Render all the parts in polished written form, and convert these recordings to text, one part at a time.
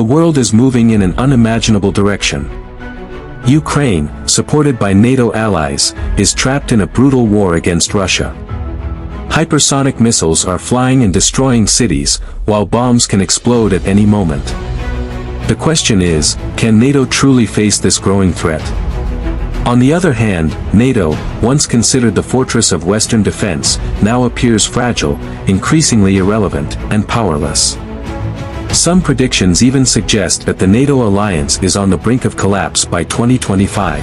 The world is moving in an unimaginable direction. Ukraine, supported by NATO allies, is trapped in a brutal war against Russia. Hypersonic missiles are flying and destroying cities, while bombs can explode at any moment. The question is, can NATO truly face this growing threat? On the other hand, NATO, once considered the fortress of Western defense, now appears fragile, increasingly irrelevant, and powerless. Some predictions even suggest that the NATO alliance is on the brink of collapse by 2025.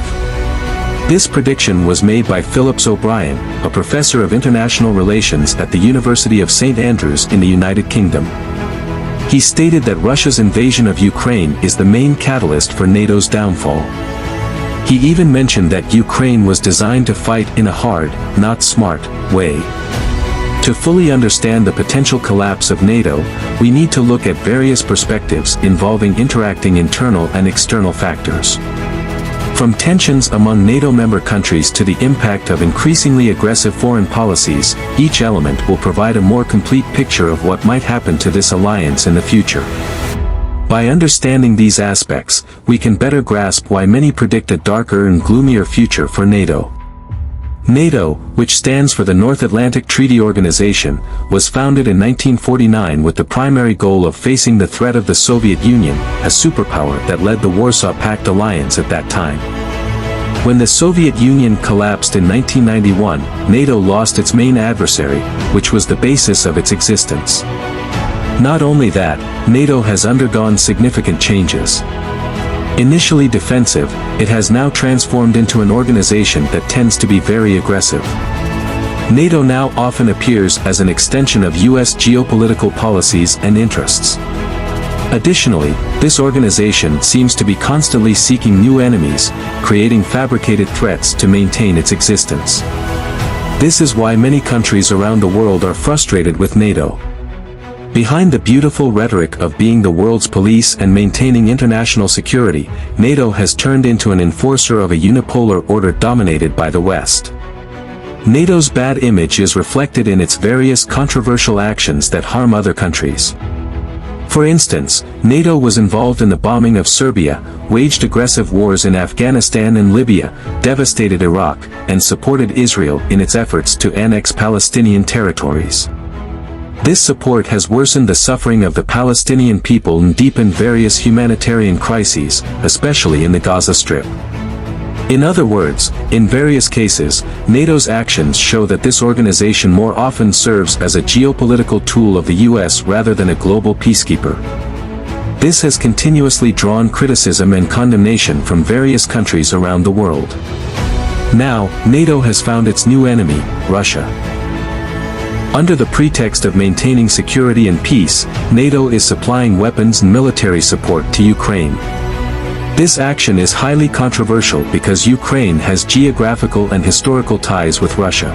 This prediction was made by Phillips O'Brien, a professor of international relations at the University of St. Andrews in the United Kingdom. He stated that Russia's invasion of Ukraine is the main catalyst for NATO's downfall. He even mentioned that Ukraine was designed to fight in a hard, not smart, way. To fully understand the potential collapse of NATO, we need to look at various perspectives involving interacting internal and external factors. From tensions among NATO member countries to the impact of increasingly aggressive foreign policies, each element will provide a more complete picture of what might happen to this alliance in the future. By understanding these aspects, we can better grasp why many predict a darker and gloomier future for NATO. NATO, which stands for the North Atlantic Treaty Organization, was founded in 1949 with the primary goal of facing the threat of the Soviet Union, a superpower that led the Warsaw Pact alliance at that time. When the Soviet Union collapsed in 1991, NATO lost its main adversary, which was the basis of its existence. Not only that, NATO has undergone significant changes. Initially defensive, it has now transformed into an organization that tends to be very aggressive. NATO now often appears as an extension of US geopolitical policies and interests. Additionally, this organization seems to be constantly seeking new enemies, creating fabricated threats to maintain its existence. This is why many countries around the world are frustrated with NATO. Behind the beautiful rhetoric of being the world's police and maintaining international security, NATO has turned into an enforcer of a unipolar order dominated by the West. NATO's bad image is reflected in its various controversial actions that harm other countries. For instance, NATO was involved in the bombing of Serbia, waged aggressive wars in Afghanistan and Libya, devastated Iraq, and supported Israel in its efforts to annex Palestinian territories. This support has worsened the suffering of the Palestinian people and deepened various humanitarian crises, especially in the Gaza Strip. In other words, in various cases, NATO's actions show that this organization more often serves as a geopolitical tool of the US rather than a global peacekeeper. This has continuously drawn criticism and condemnation from various countries around the world. Now, NATO has found its new enemy, Russia. Under the pretext of maintaining security and peace, NATO is supplying weapons and military support to Ukraine. This action is highly controversial because Ukraine has geographical and historical ties with Russia.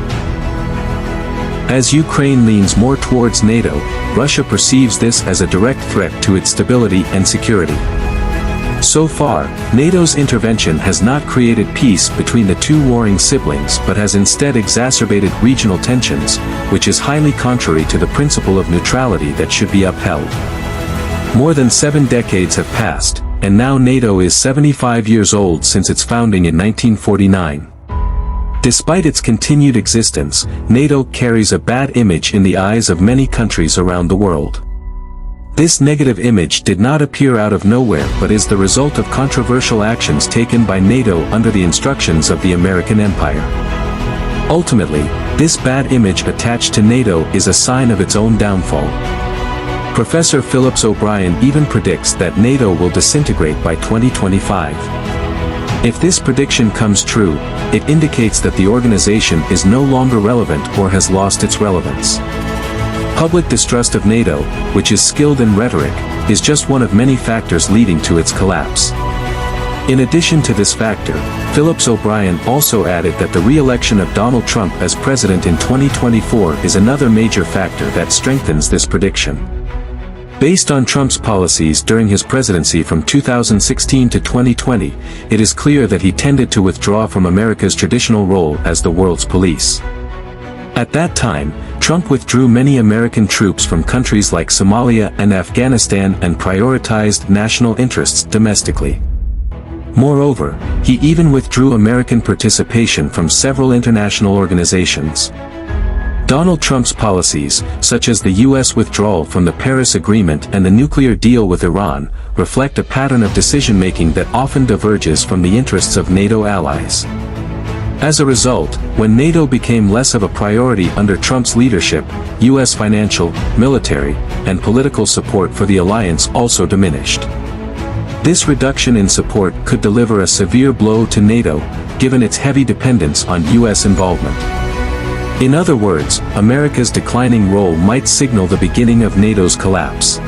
As Ukraine leans more towards NATO, Russia perceives this as a direct threat to its stability and security. So far, NATO's intervention has not created peace between the two warring siblings but has instead exacerbated regional tensions, which is highly contrary to the principle of neutrality that should be upheld. More than 7 decades have passed, and now NATO is 75 years old since its founding in 1949. Despite its continued existence, NATO carries a bad image in the eyes of many countries around the world. This negative image did not appear out of nowhere but is the result of controversial actions taken by NATO under the instructions of the American Empire. Ultimately, this bad image attached to NATO is a sign of its own downfall. Professor Phillips O'Brien even predicts that NATO will disintegrate by 2025. If this prediction comes true, it indicates that the organization is no longer relevant or has lost its relevance. Public distrust of NATO, which is skilled in rhetoric, is just one of many factors leading to its collapse. In addition to this factor, Phillips O'Brien also added that the re-election of Donald Trump as president in 2024 is another major factor that strengthens this prediction. Based on Trump's policies during his presidency from 2016 to 2020, it is clear that he tended to withdraw from America's traditional role as the world's police. At that time, Trump withdrew many American troops from countries like Somalia and Afghanistan and prioritized national interests domestically. Moreover, he even withdrew American participation from several international organizations. Donald Trump's policies, such as the U.S. withdrawal from the Paris Agreement and the nuclear deal with Iran, reflect a pattern of decision-making that often diverges from the interests of NATO allies. As a result, when NATO became less of a priority under Trump's leadership, U.S. financial, military, and political support for the alliance also diminished. This reduction in support could deliver a severe blow to NATO, given its heavy dependence on U.S. involvement. In other words, America's declining role might signal the beginning of NATO's collapse.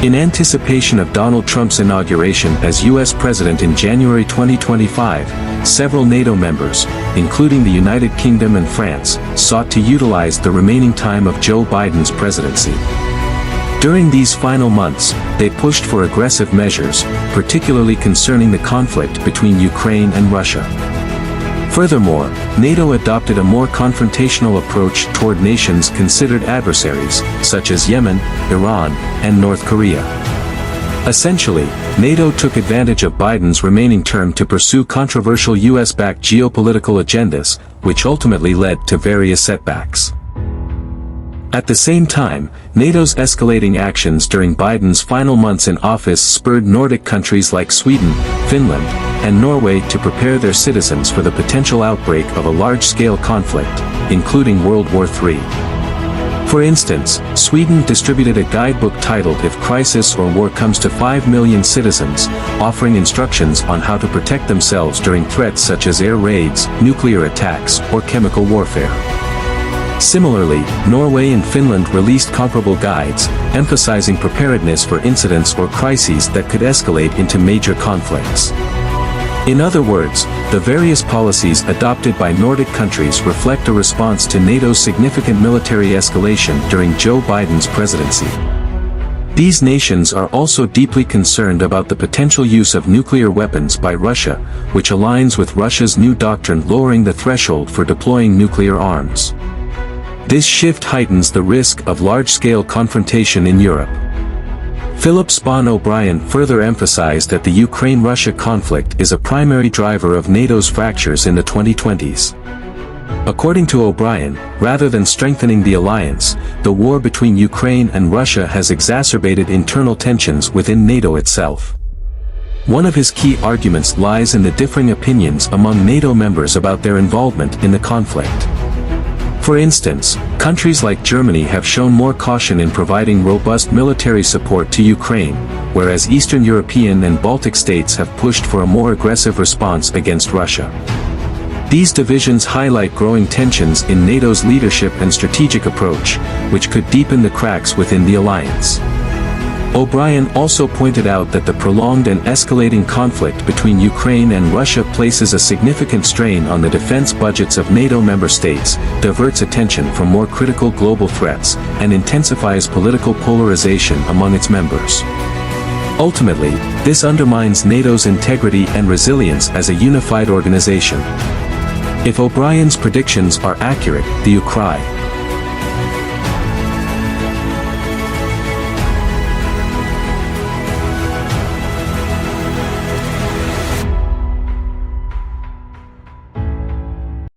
In anticipation of Donald Trump's inauguration as U.S. President in January 2025, several NATO members, including the United Kingdom and France, sought to utilize the remaining time of Joe Biden's presidency. During these final months, they pushed for aggressive measures, particularly concerning the conflict between Ukraine and Russia. Furthermore, NATO adopted a more confrontational approach toward nations considered adversaries, such as Yemen, Iran, and North Korea. Essentially, NATO took advantage of Biden's remaining term to pursue controversial US-backed geopolitical agendas, which ultimately led to various setbacks. At the same time, NATO's escalating actions during Biden's final months in office spurred Nordic countries like Sweden, Finland, and Norway to prepare their citizens for the potential outbreak of a large-scale conflict, including World War III. For instance, Sweden distributed a guidebook titled "If Crisis or War Comes to 5 Million Citizens," offering instructions on how to protect themselves during threats such as air raids, nuclear attacks, or chemical warfare. Similarly, Norway and Finland released comparable guides, emphasizing preparedness for incidents or crises that could escalate into major conflicts. In other words, the various policies adopted by Nordic countries reflect a response to NATO's significant military escalation during Joe Biden's presidency. These nations are also deeply concerned about the potential use of nuclear weapons by Russia, which aligns with Russia's new doctrine lowering the threshold for deploying nuclear arms. This shift heightens the risk of large-scale confrontation in Europe. Phillips O'Brien further emphasized that the Ukraine-Russia conflict is a primary driver of NATO's fractures in the 2020s. According to O'Brien, rather than strengthening the alliance, the war between Ukraine and Russia has exacerbated internal tensions within NATO itself. One of his key arguments lies in the differing opinions among NATO members about their involvement in the conflict. For instance, countries like Germany have shown more caution in providing robust military support to Ukraine, whereas Eastern European and Baltic states have pushed for a more aggressive response against Russia. These divisions highlight growing tensions in NATO's leadership and strategic approach, which could deepen the cracks within the alliance. O'Brien also pointed out that the prolonged and escalating conflict between Ukraine and Russia places a significant strain on the defense budgets of NATO member states, diverts attention from more critical global threats, and intensifies political polarization among its members. Ultimately, this undermines NATO's integrity and resilience as a unified organization. If O'Brien's predictions are accurate, the Ukraine